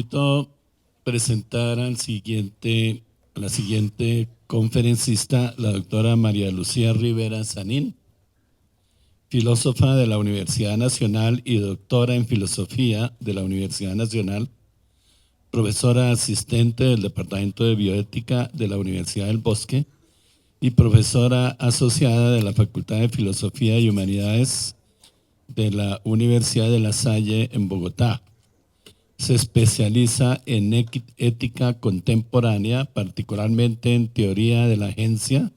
permito presentar a la siguiente conferencista, la doctora María Lucía Rivera Sanín, filósofa de la Universidad Nacional y doctora en filosofía de la Universidad Nacional, profesora asistente del Departamento de Bioética de la Universidad del Bosque y profesora asociada de la Facultad de Filosofía y Humanidades de la Universidad de La Salle en Bogotá. Se especializa en ética contemporánea, particularmente en teoría de la agencia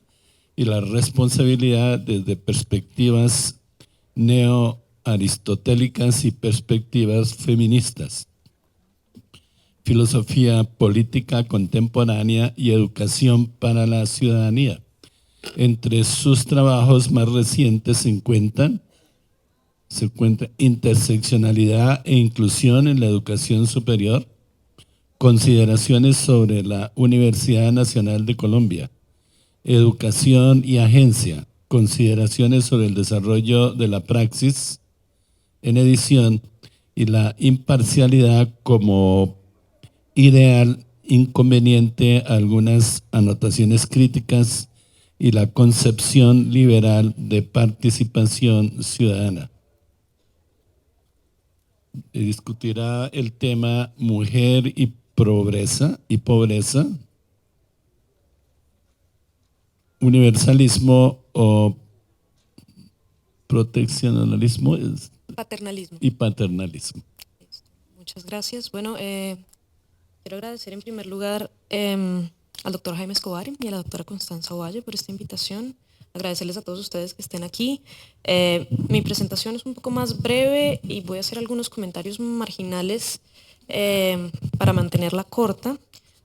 y la responsabilidad desde perspectivas neo-aristotélicas y perspectivas feministas, filosofía política contemporánea y educación para la ciudadanía. Entre sus trabajos más recientes se encuentra interseccionalidad e inclusión en la educación superior, consideraciones sobre la Universidad Nacional de Colombia, educación y agencia, consideraciones sobre el desarrollo de la praxis en edición y la imparcialidad como ideal inconveniente, algunas anotaciones críticas y la concepción liberal de participación ciudadana. Discutirá el tema mujer y pobreza, universalismo o proteccionalismo y paternalismo. Muchas gracias. Bueno, quiero agradecer en primer lugar al doctor Jaime Escobar y a la doctora Constanza Ovalle por esta invitación. Agradecerles a todos ustedes que estén aquí. Mi presentación es un poco más breve y voy a hacer algunos comentarios marginales para mantenerla corta,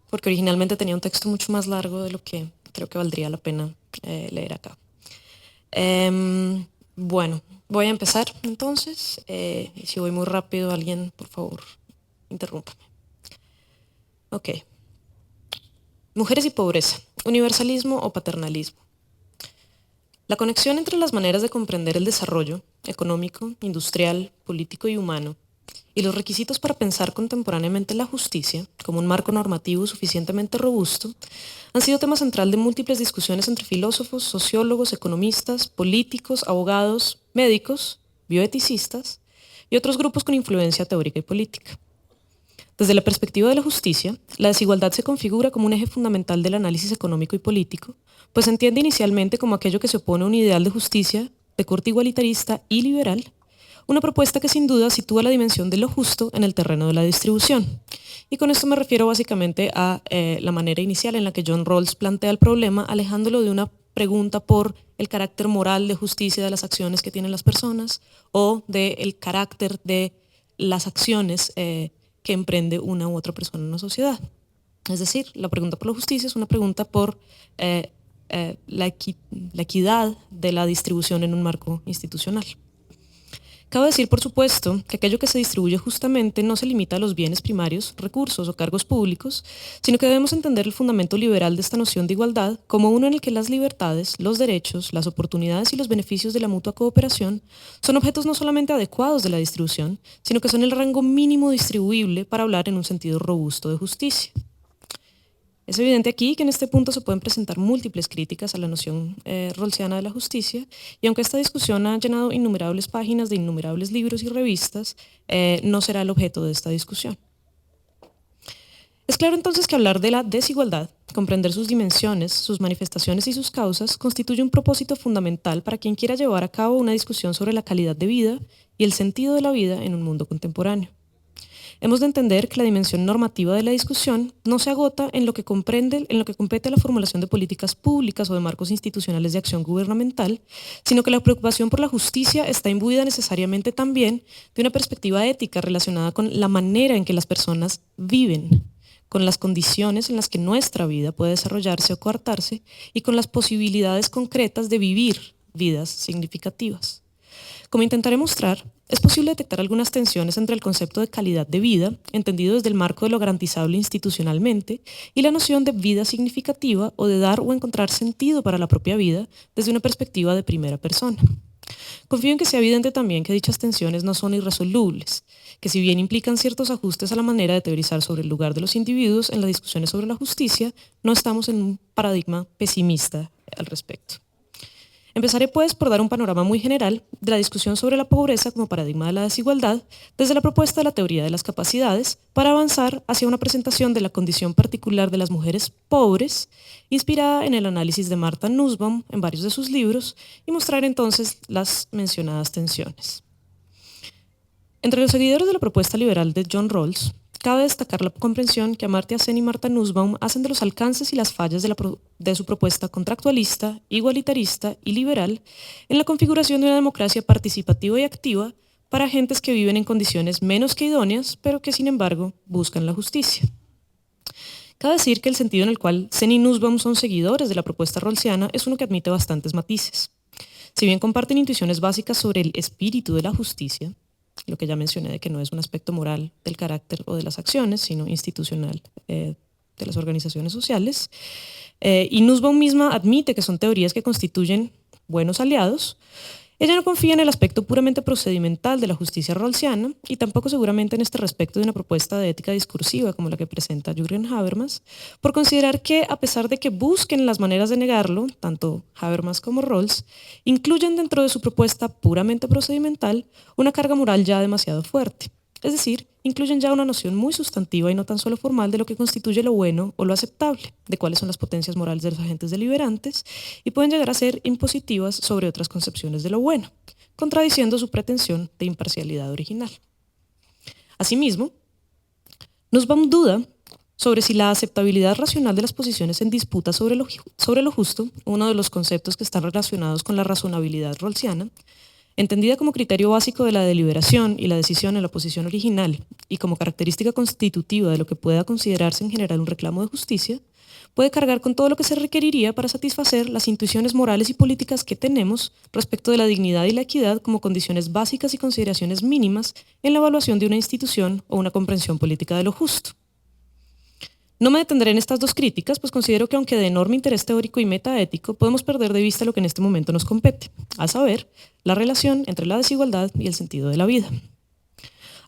porque originalmente tenía un texto mucho más largo de lo que creo que valdría la pena leer acá. Bueno, voy a empezar entonces. Y si voy muy rápido, alguien, por favor, interrúmpame. Ok. Mujeres y pobreza, universalismo o paternalismo. La conexión entre las maneras de comprender el desarrollo económico, industrial, político y humano y los requisitos para pensar contemporáneamente la justicia como un marco normativo suficientemente robusto han sido tema central de múltiples discusiones entre filósofos, sociólogos, economistas, políticos, abogados, médicos, bioeticistas y otros grupos con influencia teórica y política. Desde la perspectiva de la justicia, la desigualdad se configura como un eje fundamental del análisis económico y político, pues se entiende inicialmente como aquello que se opone a un ideal de justicia de corte igualitarista y liberal, una propuesta que sin duda sitúa la dimensión de lo justo en el terreno de la distribución. Y con esto me refiero básicamente a la manera inicial en la que John Rawls plantea el problema, alejándolo de una pregunta por el carácter moral de justicia de las acciones que tienen las personas o del carácter de las acciones que emprende una u otra persona en una sociedad. Es decir, la pregunta por la justicia es una pregunta por la equidad de la distribución en un marco institucional. Cabe decir, por supuesto, que aquello que se distribuye justamente no se limita a los bienes primarios, recursos o cargos públicos, sino que debemos entender el fundamento liberal de esta noción de igualdad como uno en el que las libertades, los derechos, las oportunidades y los beneficios de la mutua cooperación son objetos no solamente adecuados de la distribución, sino que son el rango mínimo distribuible para hablar en un sentido robusto de justicia. Es evidente aquí que en este punto se pueden presentar múltiples críticas a la noción rawlsiana de la justicia, y aunque esta discusión ha llenado innumerables páginas de innumerables libros y revistas, no será el objeto de esta discusión. Es claro entonces que hablar de la desigualdad, comprender sus dimensiones, sus manifestaciones y sus causas, constituye un propósito fundamental para quien quiera llevar a cabo una discusión sobre la calidad de vida y el sentido de la vida en un mundo contemporáneo. Hemos de entender que la dimensión normativa de la discusión no se agota en lo que compete a la formulación de políticas públicas o de marcos institucionales de acción gubernamental, sino que la preocupación por la justicia está imbuida necesariamente también de una perspectiva ética relacionada con la manera en que las personas viven, con las condiciones en las que nuestra vida puede desarrollarse o coartarse y con las posibilidades concretas de vivir vidas significativas. Como intentaré mostrar, es posible detectar algunas tensiones entre el concepto de calidad de vida, entendido desde el marco de lo garantizable institucionalmente, y la noción de vida significativa o de dar o encontrar sentido para la propia vida desde una perspectiva de primera persona. Confío en que sea evidente también que dichas tensiones no son irresolubles, que si bien implican ciertos ajustes a la manera de teorizar sobre el lugar de los individuos en las discusiones sobre la justicia, no estamos en un paradigma pesimista al respecto. Empezaré pues por dar un panorama muy general de la discusión sobre la pobreza como paradigma de la desigualdad desde la propuesta de la teoría de las capacidades para avanzar hacia una presentación de la condición particular de las mujeres pobres inspirada en el análisis de Martha Nussbaum en varios de sus libros y mostrar entonces las mencionadas tensiones. Entre los seguidores de la propuesta liberal de John Rawls, cabe destacar la comprensión que Amartya Sen y Martha Nussbaum hacen de los alcances y las fallas de su propuesta contractualista, igualitarista y liberal en la configuración de una democracia participativa y activa para gentes que viven en condiciones menos que idóneas, pero que sin embargo buscan la justicia. Cabe decir que el sentido en el cual Sen y Nussbaum son seguidores de la propuesta rawlsiana es uno que admite bastantes matices. Si bien comparten intuiciones básicas sobre el espíritu de la justicia, lo que ya mencioné de que no es un aspecto moral del carácter o de las acciones, sino institucional de las organizaciones sociales. Y Nussbaum misma admite que son teorías que constituyen buenos aliados. Ella no confía en el aspecto puramente procedimental de la justicia rawlsiana y tampoco seguramente en este respecto de una propuesta de ética discursiva como la que presenta Jürgen Habermas, por considerar que, a pesar de que busquen las maneras de negarlo, tanto Habermas como Rawls, incluyen dentro de su propuesta puramente procedimental una carga moral ya demasiado fuerte. Es decir, incluyen ya una noción muy sustantiva y no tan solo formal de lo que constituye lo bueno o lo aceptable, de cuáles son las potencias morales de los agentes deliberantes, y pueden llegar a ser impositivas sobre otras concepciones de lo bueno, contradiciendo su pretensión de imparcialidad original. Asimismo, Nussbaum duda sobre si la aceptabilidad racional de las posiciones en disputa sobre lo justo, uno de los conceptos que están relacionados con la razonabilidad rawlsiana, entendida como criterio básico de la deliberación y la decisión en la posición original y como característica constitutiva de lo que pueda considerarse en general un reclamo de justicia, puede cargar con todo lo que se requeriría para satisfacer las intuiciones morales y políticas que tenemos respecto de la dignidad y la equidad como condiciones básicas y consideraciones mínimas en la evaluación de una institución o una comprensión política de lo justo. No me detendré en estas dos críticas, pues considero que aunque de enorme interés teórico y metaético, podemos perder de vista lo que en este momento nos compete, a saber, la relación entre la desigualdad y el sentido de la vida.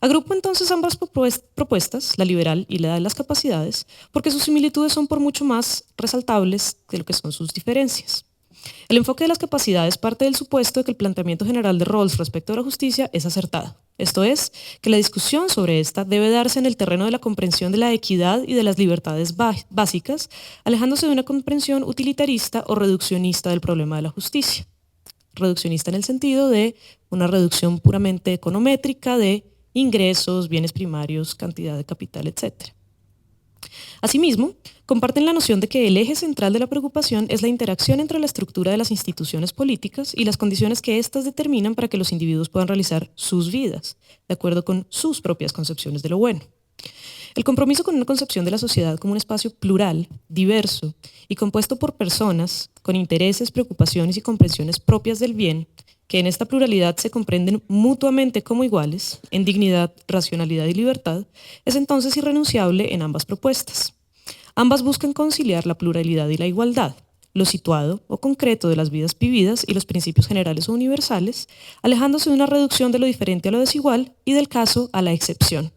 Agrupo entonces ambas propuestas, la liberal y la de las capacidades, porque sus similitudes son por mucho más resaltables que lo que son sus diferencias. El enfoque de las capacidades parte del supuesto de que el planteamiento general de Rawls respecto a la justicia es acertado. Esto es, que la discusión sobre esta debe darse en el terreno de la comprensión de la equidad y de las libertades básicas, alejándose de una comprensión utilitarista o reduccionista del problema de la justicia. Reduccionista en el sentido de una reducción puramente econométrica de ingresos, bienes primarios, cantidad de capital, etc. Asimismo, comparten la noción de que el eje central de la preocupación es la interacción entre la estructura de las instituciones políticas y las condiciones que éstas determinan para que los individuos puedan realizar sus vidas, de acuerdo con sus propias concepciones de lo bueno. El compromiso con una concepción de la sociedad como un espacio plural, diverso y compuesto por personas con intereses, preocupaciones y comprensiones propias del bien, que en esta pluralidad se comprenden mutuamente como iguales, en dignidad, racionalidad y libertad, es entonces irrenunciable en ambas propuestas. Ambas buscan conciliar la pluralidad y la igualdad, lo situado o concreto de las vidas vividas y los principios generales o universales, alejándose de una reducción de lo diferente a lo desigual y del caso a la excepción.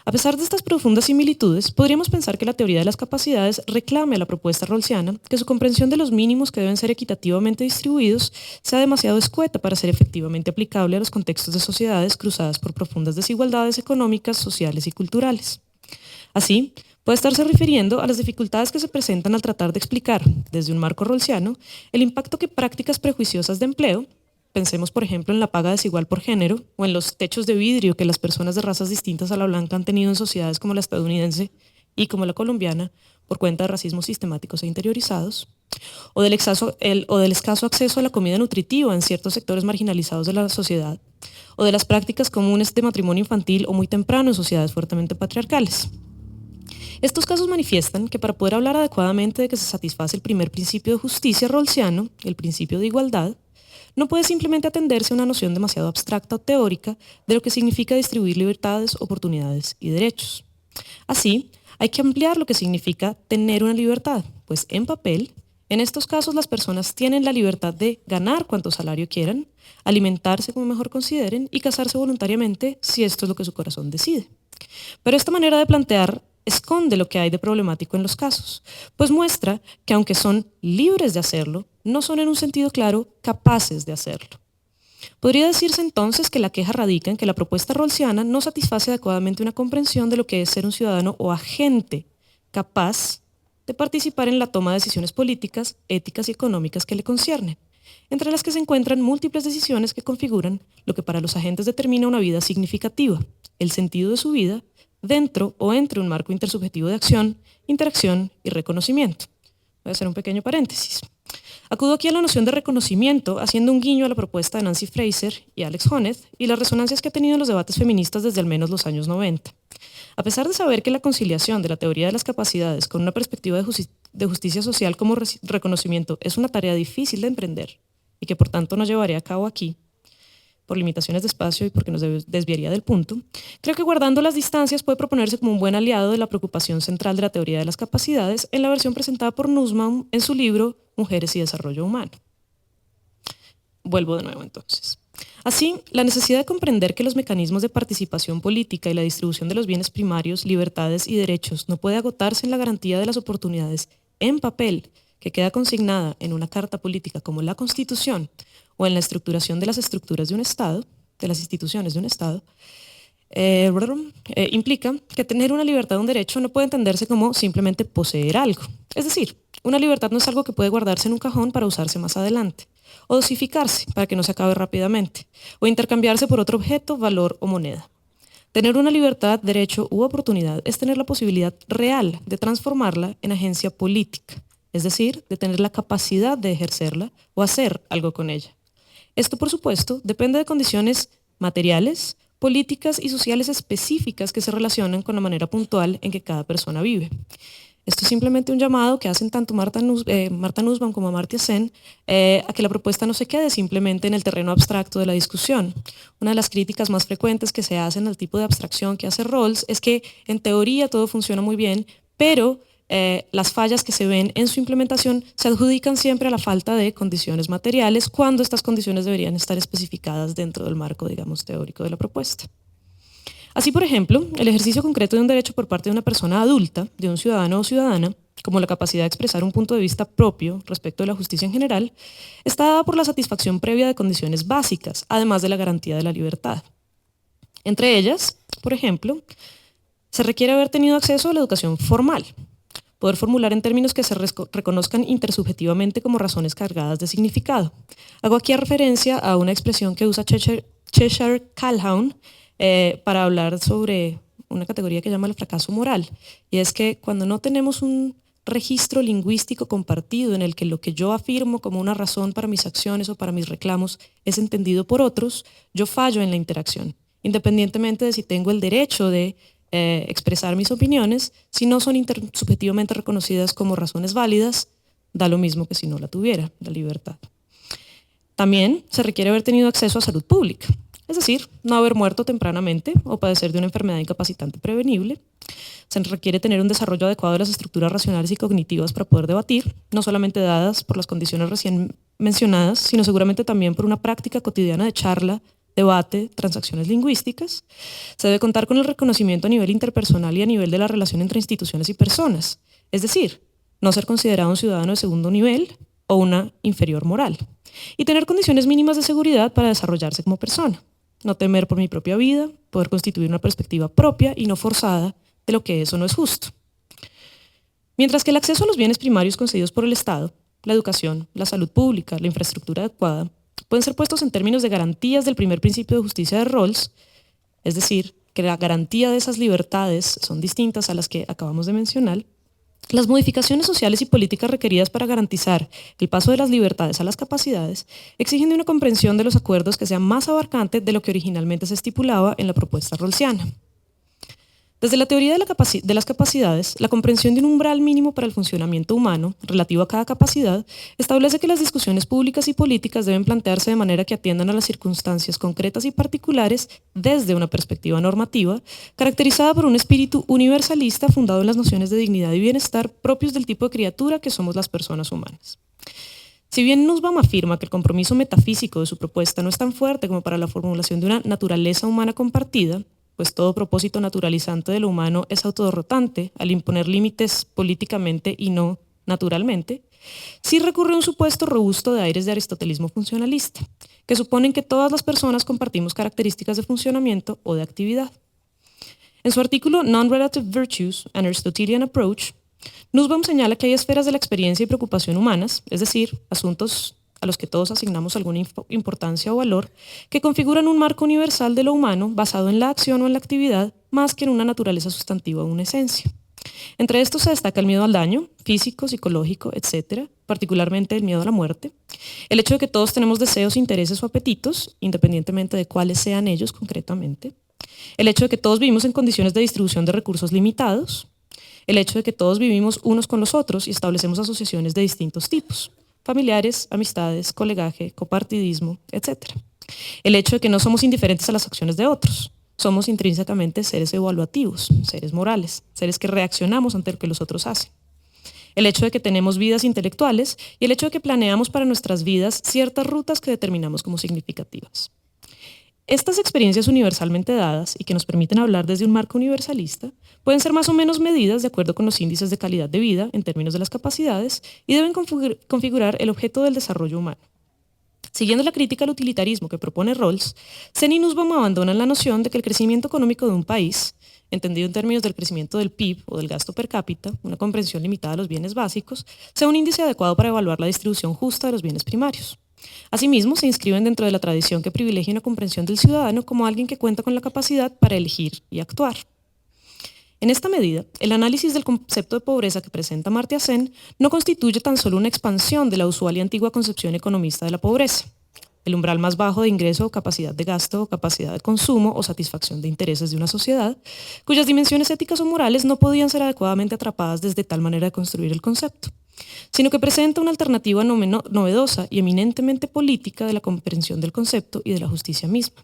A pesar de estas profundas similitudes, podríamos pensar que la teoría de las capacidades reclame a la propuesta rawlsiana que su comprensión de los mínimos que deben ser equitativamente distribuidos sea demasiado escueta para ser efectivamente aplicable a los contextos de sociedades cruzadas por profundas desigualdades económicas, sociales y culturales. Así, puede estarse refiriendo a las dificultades que se presentan al tratar de explicar, desde un marco rawlsiano, el impacto que prácticas prejuiciosas de empleo, pensemos por ejemplo en la paga desigual por género o en los techos de vidrio que las personas de razas distintas a la blanca han tenido en sociedades como la estadounidense y como la colombiana por cuenta de racismos sistemáticos e interiorizados, o del escaso acceso a la comida nutritiva en ciertos sectores marginalizados de la sociedad, o de las prácticas comunes de matrimonio infantil o muy temprano en sociedades fuertemente patriarcales. Estos casos manifiestan que para poder hablar adecuadamente de que se satisface el primer principio de justicia rawlsiano, el principio de igualdad, no puede simplemente atenderse a una noción demasiado abstracta o teórica de lo que significa distribuir libertades, oportunidades y derechos. Así, hay que ampliar lo que significa tener una libertad, pues en papel, En estos casos, las personas tienen la libertad de ganar cuanto salario quieran, alimentarse como mejor consideren y casarse voluntariamente si esto es lo que su corazón decide. Pero esta manera de plantear esconde lo que hay de problemático en los casos, pues muestra que aunque son libres de hacerlo, no son en un sentido claro capaces de hacerlo. Podría decirse entonces que la queja radica en que la propuesta rawlsiana no satisface adecuadamente una comprensión de lo que es ser un ciudadano o agente capaz de participar en la toma de decisiones políticas, éticas y económicas que le conciernen, entre las que se encuentran múltiples decisiones que configuran lo que para los agentes determina una vida significativa, el sentido de su vida, dentro o entre un marco intersubjetivo de acción, interacción y reconocimiento. Voy a hacer un pequeño paréntesis. Acudo aquí a la noción de reconocimiento, haciendo un guiño a la propuesta de Nancy Fraser y Alex Honneth y las resonancias que ha tenido en los debates feministas desde al menos los años 90. A pesar de saber que la conciliación de la teoría de las capacidades con una perspectiva de justicia social como reconocimiento es una tarea difícil de emprender y que por tanto no llevaré a cabo aquí, por limitaciones de espacio y porque nos desviaría del punto, creo que guardando las distancias puede proponerse como un buen aliado de la preocupación central de la teoría de las capacidades en la versión presentada por Nussbaum en su libro Mujeres y Desarrollo Humano. Vuelvo de nuevo entonces. Así, la necesidad de comprender que los mecanismos de participación política y la distribución de los bienes primarios, libertades y derechos no puede agotarse en la garantía de las oportunidades en papel que queda consignada en una carta política como la Constitución o en la estructuración de las estructuras de un Estado, de las instituciones de un Estado, implica que tener una libertad o un derecho no puede entenderse como simplemente poseer algo. Es decir, una libertad no es algo que puede guardarse en un cajón para usarse más adelante, o dosificarse para que no se acabe rápidamente, o intercambiarse por otro objeto, valor o moneda. Tener una libertad, derecho u oportunidad es tener la posibilidad real de transformarla en agencia política, es decir, de tener la capacidad de ejercerla o hacer algo con ella. Esto, por supuesto, depende de condiciones materiales, políticas y sociales específicas que se relacionan con la manera puntual en que cada persona vive. Esto es simplemente un llamado que hacen tanto Marta Nussbaum como Amartya Sen a que la propuesta no se quede simplemente en el terreno abstracto de la discusión. Una de las críticas más frecuentes que se hacen al tipo de abstracción que hace Rawls es que en teoría todo funciona muy bien, pero las fallas que se ven en su implementación se adjudican siempre a la falta de condiciones materiales cuando estas condiciones deberían estar especificadas dentro del marco, digamos, teórico de la propuesta. Así, por ejemplo, el ejercicio concreto de un derecho por parte de una persona adulta, de un ciudadano o ciudadana, como la capacidad de expresar un punto de vista propio respecto de la justicia en general, está dada por la satisfacción previa de condiciones básicas, además de la garantía de la libertad. Entre ellas, por ejemplo, se requiere haber tenido acceso a la educación formal, poder formular en términos que se reconozcan intersubjetivamente como razones cargadas de significado. Hago aquí referencia a una expresión que usa Cheshire Calhoun para hablar sobre una categoría que llama el fracaso moral, y es que cuando no tenemos un registro lingüístico compartido en el que lo que yo afirmo como una razón para mis acciones o para mis reclamos es entendido por otros, yo fallo en la interacción, independientemente de si tengo el derecho de expresar mis opiniones. Si no son intersubjetivamente reconocidas como razones válidas, da lo mismo que si no la tuviera, la libertad. También se requiere haber tenido acceso a salud pública, es decir, no haber muerto tempranamente o padecer de una enfermedad incapacitante prevenible. Se requiere tener un desarrollo adecuado de las estructuras racionales y cognitivas para poder debatir, no solamente dadas por las condiciones recién mencionadas, sino seguramente también por una práctica cotidiana de charla, debate, transacciones lingüísticas. Se debe contar con el reconocimiento a nivel interpersonal y a nivel de la relación entre instituciones y personas, es decir, no ser considerado un ciudadano de segundo nivel o una inferior moral, y tener condiciones mínimas de seguridad para desarrollarse como persona, no temer por mi propia vida, poder constituir una perspectiva propia y no forzada de lo que es o no es justo. Mientras que el acceso a los bienes primarios concedidos por el Estado, la educación, la salud pública, la infraestructura adecuada, pueden ser puestos en términos de garantías del primer principio de justicia de Rawls, es decir, que la garantía de esas libertades son distintas a las que acabamos de mencionar. Las modificaciones sociales y políticas requeridas para garantizar el paso de las libertades a las capacidades exigen de una comprensión de los acuerdos que sea más abarcante de lo que originalmente se estipulaba en la propuesta rawlsiana. Desde la teoría de las capacidades, la comprensión de un umbral mínimo para el funcionamiento humano, relativo a cada capacidad, establece que las discusiones públicas y políticas deben plantearse de manera que atiendan a las circunstancias concretas y particulares desde una perspectiva normativa, caracterizada por un espíritu universalista fundado en las nociones de dignidad y bienestar propios del tipo de criatura que somos las personas humanas. Si bien Nussbaum afirma que el compromiso metafísico de su propuesta no es tan fuerte como para la formulación de una naturaleza humana compartida, pues todo propósito naturalizante de lo humano es autoderrotante al imponer límites políticamente y no naturalmente, sí recurre a un supuesto robusto de aires de aristotelismo funcionalista, que suponen que todas las personas compartimos características de funcionamiento o de actividad. En su artículo Non-Relative Virtues, An Aristotelian Approach, Nussbaum señala que hay esferas de la experiencia y preocupación humanas, es decir, asuntos a los que todos asignamos alguna importancia o valor, que configuran un marco universal de lo humano basado en la acción o en la actividad, más que en una naturaleza sustantiva o una esencia. Entre estos se destaca el miedo al daño, físico, psicológico, etc., particularmente el miedo a la muerte, el hecho de que todos tenemos deseos, intereses o apetitos, independientemente de cuáles sean ellos concretamente, el hecho de que todos vivimos en condiciones de distribución de recursos limitados, el hecho de que todos vivimos unos con los otros y establecemos asociaciones de distintos tipos, familiares, amistades, colegaje, copartidismo, etc. El hecho de que no somos indiferentes a las acciones de otros. Somos intrínsecamente seres evaluativos, seres morales, seres que reaccionamos ante lo que los otros hacen. El hecho de que tenemos vidas intelectuales y el hecho de que planeamos para nuestras vidas ciertas rutas que determinamos como significativas. Estas experiencias universalmente dadas y que nos permiten hablar desde un marco universalista pueden ser más o menos medidas de acuerdo con los índices de calidad de vida en términos de las capacidades y deben configurar el objeto del desarrollo humano. Siguiendo la crítica al utilitarismo que propone Rawls, Sen y Nussbaum abandonan la noción de que el crecimiento económico de un país, entendido en términos del crecimiento del PIB o del gasto per cápita, una comprensión limitada de los bienes básicos, sea un índice adecuado para evaluar la distribución justa de los bienes primarios. Asimismo, se inscriben dentro de la tradición que privilegia una comprensión del ciudadano como alguien que cuenta con la capacidad para elegir y actuar. En esta medida, el análisis del concepto de pobreza que presenta Amartya Sen no constituye tan solo una expansión de la usual y antigua concepción economista de la pobreza, el umbral más bajo de ingreso o capacidad de gasto o capacidad de consumo o satisfacción de intereses de una sociedad, cuyas dimensiones éticas o morales no podían ser adecuadamente atrapadas desde tal manera de construir el concepto, sino que presenta una alternativa novedosa y eminentemente política de la comprensión del concepto y de la justicia misma.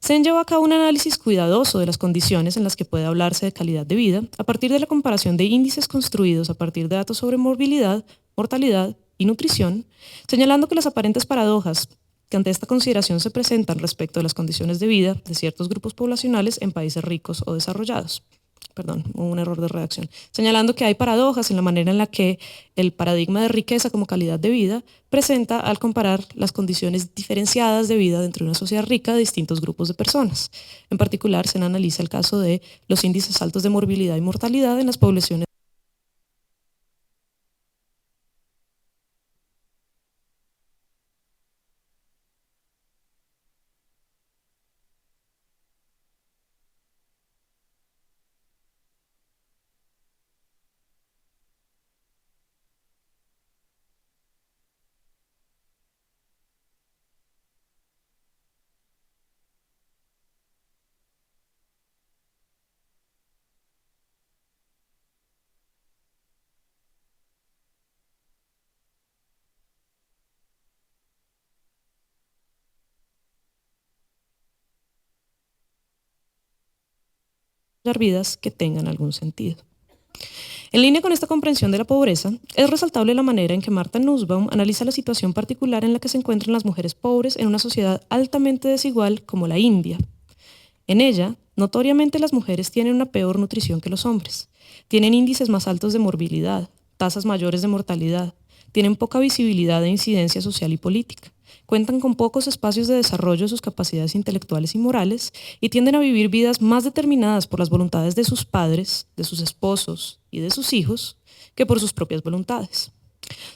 Sen lleva a cabo un análisis cuidadoso de las condiciones en las que puede hablarse de calidad de vida a partir de la comparación de índices construidos a partir de datos sobre morbilidad, mortalidad y nutrición, señalando que las aparentes paradojas que ante esta consideración se presentan respecto de las condiciones de vida de ciertos grupos poblacionales en países ricos o desarrollados. Perdón, hubo un error de redacción, señalando que hay paradojas en la manera en la que el paradigma de riqueza como calidad de vida presenta al comparar las condiciones diferenciadas de vida dentro de una sociedad rica de distintos grupos de personas. En particular, se analiza el caso de los índices altos de morbilidad y mortalidad en las poblaciones vidas que tengan algún sentido. En línea con esta comprensión de la pobreza, es resaltable la manera en que Martha Nussbaum analiza la situación particular en la que se encuentran las mujeres pobres en una sociedad altamente desigual como la India. En ella, notoriamente las mujeres tienen una peor nutrición que los hombres, tienen índices más altos de morbilidad, tasas mayores de mortalidad, tienen poca visibilidad de incidencia social y política, cuentan con pocos espacios de desarrollo de sus capacidades intelectuales y morales y tienden a vivir vidas más determinadas por las voluntades de sus padres, de sus esposos y de sus hijos que por sus propias voluntades.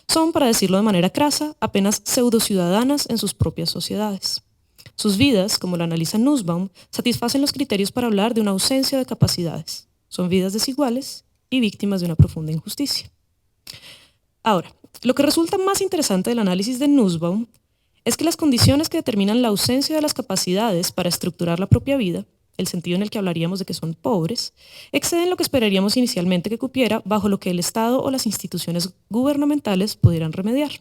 Son, para decirlo de manera crasa, apenas pseudociudadanas en sus propias sociedades. Sus vidas, como lo analiza Nussbaum, satisfacen los criterios para hablar de una ausencia de capacidades. Son vidas desiguales y víctimas de una profunda injusticia. Ahora, lo que resulta más interesante del análisis de Nussbaum es que las condiciones que determinan la ausencia de las capacidades para estructurar la propia vida, el sentido en el que hablaríamos de que son pobres, exceden lo que esperaríamos inicialmente que cupiera bajo lo que el Estado o las instituciones gubernamentales pudieran remediar.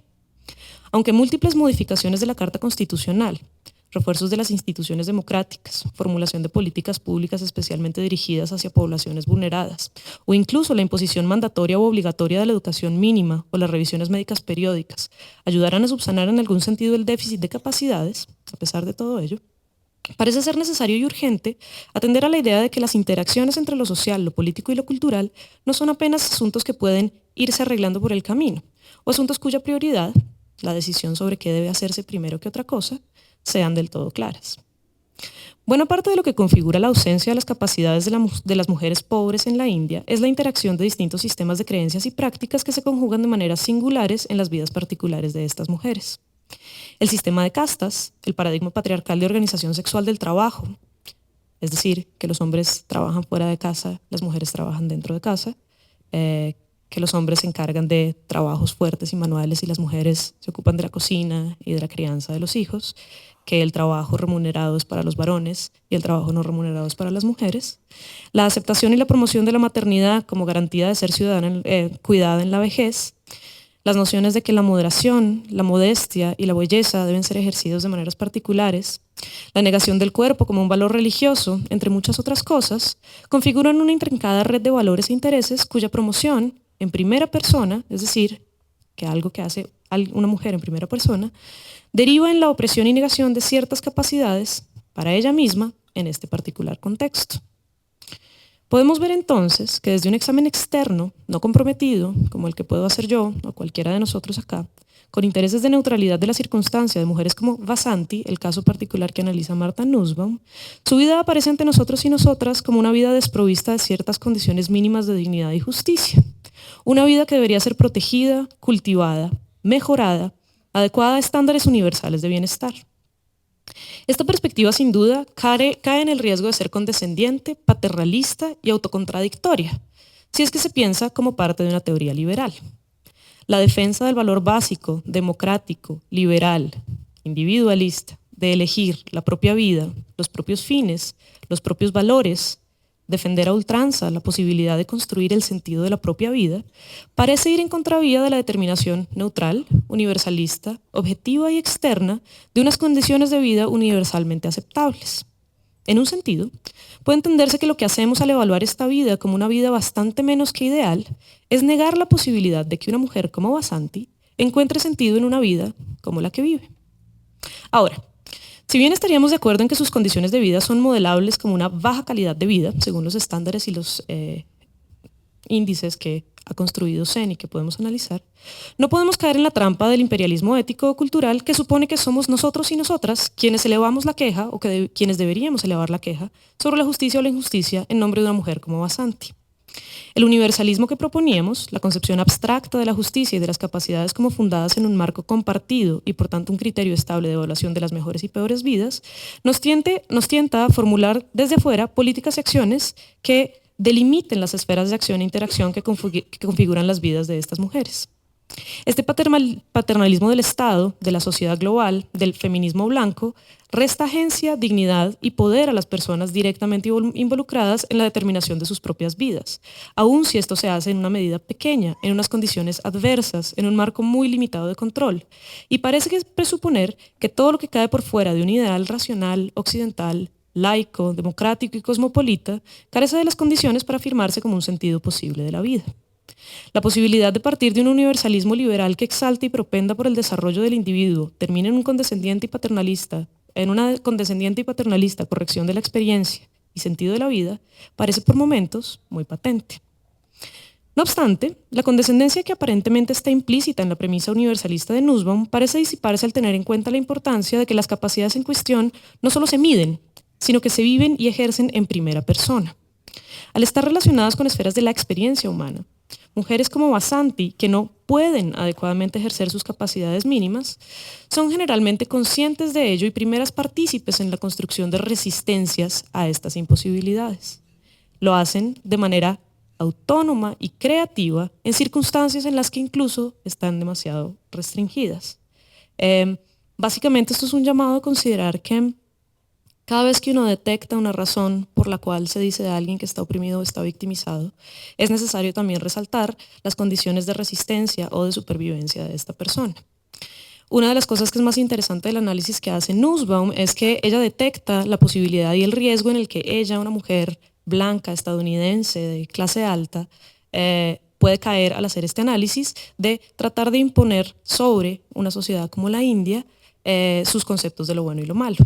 Aunque múltiples modificaciones de la Carta Constitucional, refuerzos de las instituciones democráticas, formulación de políticas públicas especialmente dirigidas hacia poblaciones vulneradas, o incluso la imposición mandatoria o obligatoria de la educación mínima o las revisiones médicas periódicas, ayudarán a subsanar en algún sentido el déficit de capacidades. A pesar de todo ello, parece ser necesario y urgente atender a la idea de que las interacciones entre lo social, lo político y lo cultural no son apenas asuntos que pueden irse arreglando por el camino, o asuntos cuya prioridad, la decisión sobre qué debe hacerse primero que otra cosa, sean del todo claras. Buena parte de lo que configura la ausencia de las capacidades de las mujeres pobres en la India es la interacción de distintos sistemas de creencias y prácticas que se conjugan de maneras singulares en las vidas particulares de estas mujeres. El sistema de castas, el paradigma patriarcal de organización sexual del trabajo, es decir, que los hombres trabajan fuera de casa, las mujeres trabajan dentro de casa, que los hombres se encargan de trabajos fuertes y manuales y las mujeres se ocupan de la cocina y de la crianza de los hijos, que el trabajo remunerado es para los varones y el trabajo no remunerado es para las mujeres, la aceptación y la promoción de la maternidad como garantía de ser cuidada en la vejez, las nociones de que la moderación, la modestia y la belleza deben ser ejercidos de maneras particulares, la negación del cuerpo como un valor religioso, entre muchas otras cosas, configuran una intrincada red de valores e intereses cuya promoción en primera persona, es decir, que algo que hace una mujer en primera persona, deriva en la opresión y negación de ciertas capacidades para ella misma en este particular contexto. Podemos ver entonces que desde un examen externo, no comprometido, como el que puedo hacer yo o cualquiera de nosotros acá, con intereses de neutralidad de la circunstancia de mujeres como Vasanti, el caso particular que analiza Martha Nussbaum, su vida aparece ante nosotros y nosotras como una vida desprovista de ciertas condiciones mínimas de dignidad y justicia. Una vida que debería ser protegida, cultivada, mejorada, adecuada a estándares universales de bienestar. Esta perspectiva, sin duda, cae en el riesgo de ser condescendiente, paternalista y autocontradictoria, si es que se piensa como parte de una teoría liberal. La defensa del valor básico, democrático, liberal, individualista, de elegir la propia vida, los propios fines, los propios valores, defender a ultranza la posibilidad de construir el sentido de la propia vida, parece ir en contravía de la determinación neutral, universalista, objetiva y externa de unas condiciones de vida universalmente aceptables. En un sentido, puede entenderse que lo que hacemos al evaluar esta vida como una vida bastante menos que ideal es negar la posibilidad de que una mujer como Vasanti encuentre sentido en una vida como la que vive. Ahora, si bien estaríamos de acuerdo en que sus condiciones de vida son modelables como una baja calidad de vida, según los estándares y los índices que ha construido CEN y que podemos analizar, no podemos caer en la trampa del imperialismo ético o cultural que supone que somos nosotros y nosotras quienes elevamos la queja o quienes deberíamos elevar la queja sobre la justicia o la injusticia en nombre de una mujer como Vasanti. El universalismo que proponíamos, la concepción abstracta de la justicia y de las capacidades como fundadas en un marco compartido y por tanto un criterio estable de evaluación de las mejores y peores vidas, nos tienta a formular desde afuera políticas y acciones que delimiten las esferas de acción e interacción que configuran las vidas de estas mujeres. Este paternalismo del Estado, de la sociedad global, del feminismo blanco, resta agencia, dignidad y poder a las personas directamente involucradas en la determinación de sus propias vidas, aun si esto se hace en una medida pequeña, en unas condiciones adversas, en un marco muy limitado de control. Y parece que presuponer que todo lo que cae por fuera de un ideal racional, occidental, laico, democrático y cosmopolita, carece de las condiciones para afirmarse como un sentido posible de la vida. La posibilidad de partir de un universalismo liberal que exalta y propenda por el desarrollo del individuo termina en una condescendiente y paternalista corrección de la experiencia y sentido de la vida, parece por momentos muy patente. No obstante, la condescendencia que aparentemente está implícita en la premisa universalista de Nussbaum parece disiparse al tener en cuenta la importancia de que las capacidades en cuestión no solo se miden, sino que se viven y ejercen en primera persona. Al estar relacionadas con esferas de la experiencia humana, mujeres como Vasanti, que no pueden adecuadamente ejercer sus capacidades mínimas, son generalmente conscientes de ello y primeras partícipes en la construcción de resistencias a estas imposibilidades. Lo hacen de manera autónoma y creativa en circunstancias en las que incluso están demasiado restringidas. Básicamente esto es un llamado a considerar que Cada vez que uno detecta una razón por la cual se dice de alguien que está oprimido o está victimizado, es necesario también resaltar las condiciones de resistencia o de supervivencia de esta persona. Una de las cosas que es más interesante del análisis que hace Nussbaum es que ella detecta la posibilidad y el riesgo en el que ella, una mujer blanca, estadounidense, de clase alta, puede caer al hacer este análisis de tratar de imponer sobre una sociedad como la India sus conceptos de lo bueno y lo malo.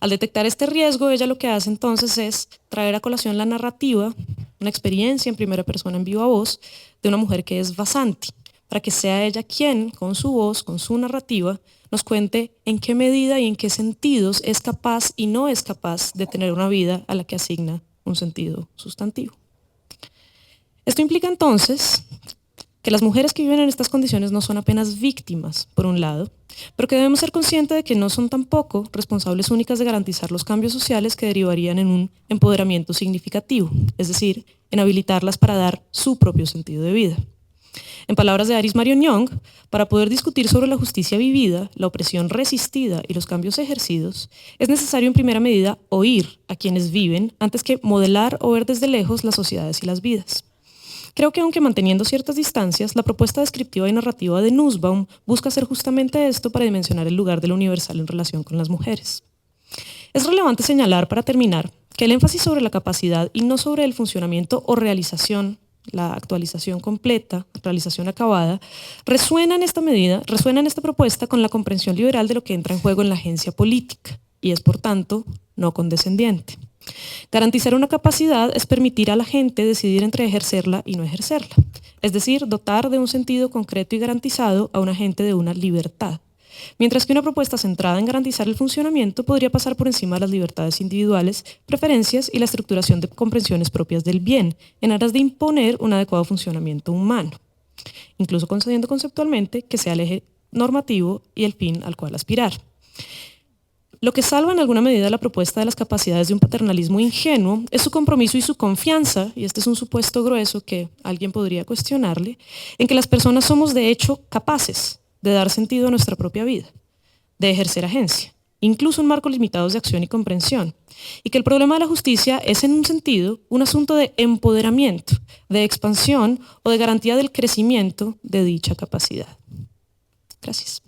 Al detectar este riesgo, ella lo que hace entonces es traer a colación la narrativa, una experiencia en primera persona en viva voz de una mujer que es Vasanti, para que sea ella quien, con su voz, con su narrativa, nos cuente en qué medida y en qué sentidos es capaz y no es capaz de tener una vida a la que asigna un sentido sustantivo. Esto implica entonces que las mujeres que viven en estas condiciones no son apenas víctimas, por un lado, pero que debemos ser conscientes de que no son tampoco responsables únicas de garantizar los cambios sociales que derivarían en un empoderamiento significativo, es decir, en habilitarlas para dar su propio sentido de vida. En palabras de Iris Marion Young, para poder discutir sobre la justicia vivida, la opresión resistida y los cambios ejercidos, es necesario en primera medida oír a quienes viven antes que modelar o ver desde lejos las sociedades y las vidas. Creo que aunque manteniendo ciertas distancias, la propuesta descriptiva y narrativa de Nussbaum busca hacer justamente esto para dimensionar el lugar de lo universal en relación con las mujeres. Es relevante señalar, para terminar, que el énfasis sobre la capacidad y no sobre el funcionamiento o realización, la actualización completa, realización acabada, resuena en esta propuesta con la comprensión liberal de lo que entra en juego en la agencia política y es, por tanto, no condescendiente. Garantizar una capacidad es permitir a la gente decidir entre ejercerla y no ejercerla, es decir, dotar de un sentido concreto y garantizado a una gente de una libertad, mientras que una propuesta centrada en garantizar el funcionamiento podría pasar por encima de las libertades individuales, preferencias y la estructuración de comprensiones propias del bien, en aras de imponer un adecuado funcionamiento humano, incluso concediendo conceptualmente que sea el eje normativo y el fin al cual aspirar. Lo que salva en alguna medida la propuesta de las capacidades de un paternalismo ingenuo es su compromiso y su confianza, y este es un supuesto grueso que alguien podría cuestionarle, en que las personas somos de hecho capaces de dar sentido a nuestra propia vida, de ejercer agencia, incluso en marcos limitados de acción y comprensión, y que el problema de la justicia es en un sentido un asunto de empoderamiento, de expansión o de garantía del crecimiento de dicha capacidad. Gracias.